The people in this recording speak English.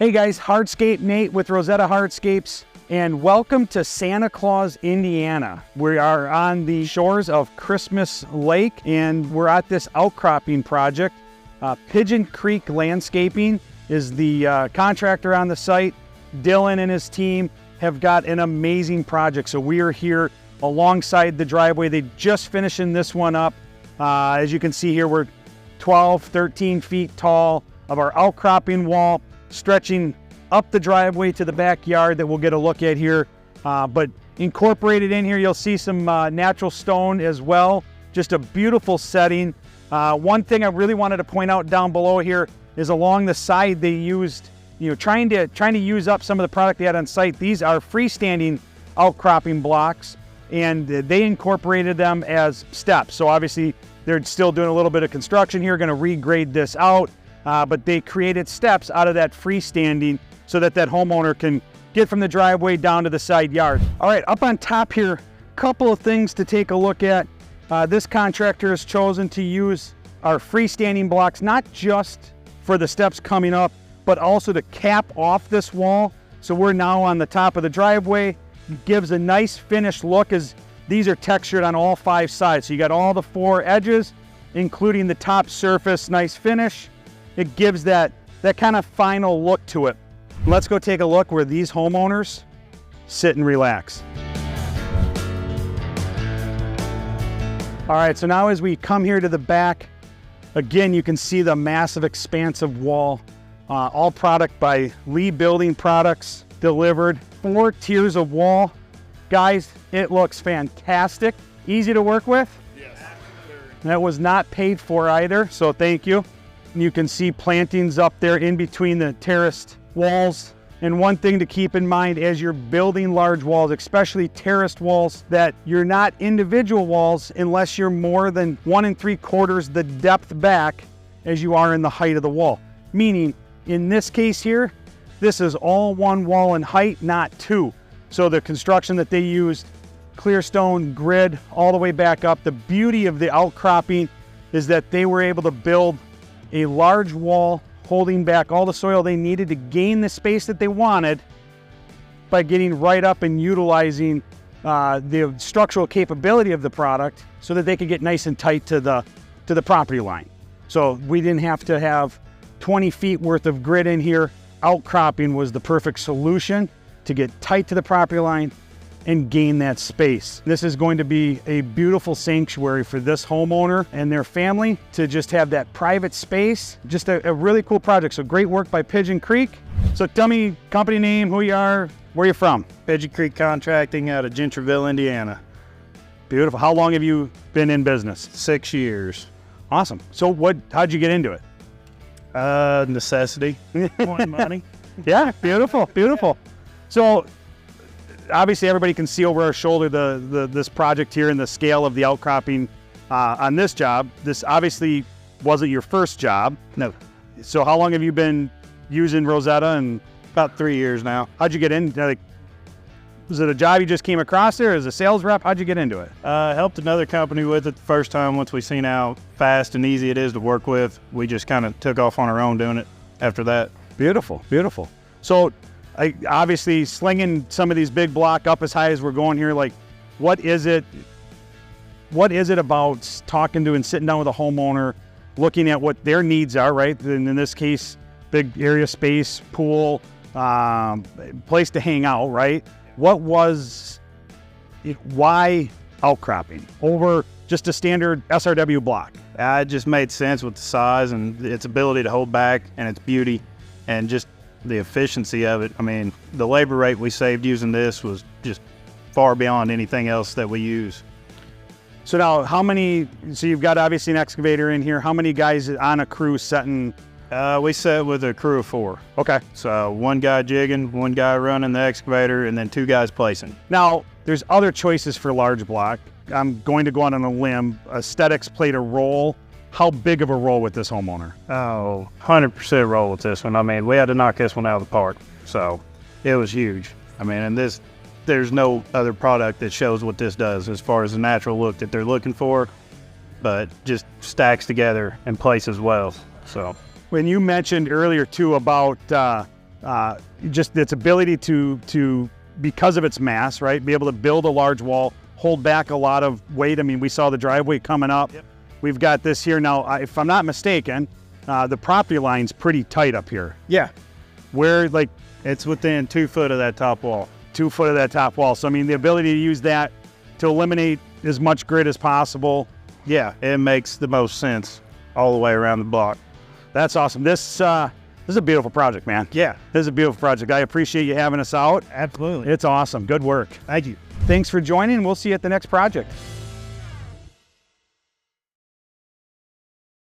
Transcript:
Hey guys, Hardscape Nate with Rosetta Hardscapes, and welcome to Santa Claus, Indiana. We are on the shores of Christmas Lake, and we're at this outcropping project. Pigeon Creek Landscaping is the contractor on the site. Dylan and his team have got an amazing project. So we are here alongside the driveway. They just finishing this one up. As you can see here, we're 12, 13 feet tall of our outcropping wall, stretching up the driveway to the backyard that we'll get a look at here. But incorporated in here, you'll see some natural stone as well. Just a beautiful setting. One thing I really wanted to point out down below here is along the side they used, trying to use up some of the product they had on site. These are freestanding outcropping blocks, and they incorporated them as steps. So obviously they're still doing a little bit of construction here, going to regrade this out. But they created steps out of that freestanding so that homeowner can get from the driveway down to the side yard. All right, up on top here, couple of things to take a look at. This contractor has chosen to use our freestanding blocks, not just for the steps coming up, but also to cap off this wall. So we're now on the top of the driveway. It gives a nice finished look as these are textured on all 5 sides. So you got all the 4 edges, including the top surface, nice finish. It gives that kind of final look to it. Let's go take a look where these homeowners sit and relax. All right, so now as we come here to the back, again, you can see the massive expansive wall. All product by Lee Building Products, delivered 4 tiers of wall. Guys, it looks fantastic. Easy to work with. Yes. That was not paid for either, so thank you. You can see plantings up there in between the terraced walls. And one thing to keep in mind as you're building large walls, especially terraced walls, that you're not individual walls unless you're more than 1 3/4 the depth back as you are in the height of the wall. Meaning, in this case here, this is all 1 wall in height, not 2. So the construction that they used, clear stone grid all the way back up. The beauty of the outcropping is that they were able to build a large wall holding back all the soil they needed to gain the space that they wanted by getting right up and utilizing the structural capability of the product so that they could get nice and tight to the property line. So we didn't have to have 20 feet worth of grid in here. Outcropping was the perfect solution to get tight to the property line and gain that space. This is going to be a beautiful sanctuary for this homeowner and their family to just have that private space. Just a really cool project. So great work by Pigeon Creek. So tell me company name, who you are, where you're from. Pigeon Creek Contracting out of Gentryville, Indiana. Beautiful. How long have you been in business? 6 years. Awesome. So how'd you get into it? Necessity. Wanting money. Yeah, beautiful, beautiful. So obviously everybody can see over our shoulder this project here and the scale of the outcropping on this job. This obviously wasn't your first job. No. So how long have you been using Rosetta? And About 3 years now. how'd you get in? Was it a job you just came across there as a sales rep? How'd you get into it? Helped another company with it the first time. Once we seen how fast and easy it is to work with, we just kind of took off on our own doing it after that. Beautiful, beautiful. So obviously slinging some of these big block up as high as we're going here, like what is it about talking to and sitting down with a homeowner, looking at what their needs are, right? And in this case, big area space, pool, place to hang out, right? Why outcropping over just a standard SRW block? It just made sense with the size and its ability to hold back and its beauty and just the efficiency of it. I mean, the labor rate we saved using this was just far beyond anything else that we use. So now so you've got obviously an excavator in here. How many guys on a crew setting? We set with a crew of 4. Okay. So 1 guy jigging, 1 guy running the excavator, and then 2 guys placing. Now, there's other choices for large block. I'm going to go out on a limb. Aesthetics played a role. How big of a role with this homeowner? Oh, 100% roll with this one. I mean, we had to knock this one out of the park. So it was huge. I mean, and there's no other product that shows what this does as far as the natural look that they're looking for, but just stacks together and places well. So when you mentioned earlier too about just its ability to, because of its mass, right, be able to build a large wall, hold back a lot of weight. I mean, we saw the driveway coming up. Yep. We've got this here now. If I'm not mistaken, the property line's pretty tight up here. Yeah. Where, like, it's within 2 foot of that top wall. 2 foot of that top wall. So, I mean, the ability to use that to eliminate as much grid as possible. Yeah, it makes the most sense all the way around the block. That's awesome. This is a beautiful project, man. Yeah. This is a beautiful project. I appreciate you having us out. Absolutely. It's awesome. Good work. Thank you. Thanks for joining. We'll see you at the next project.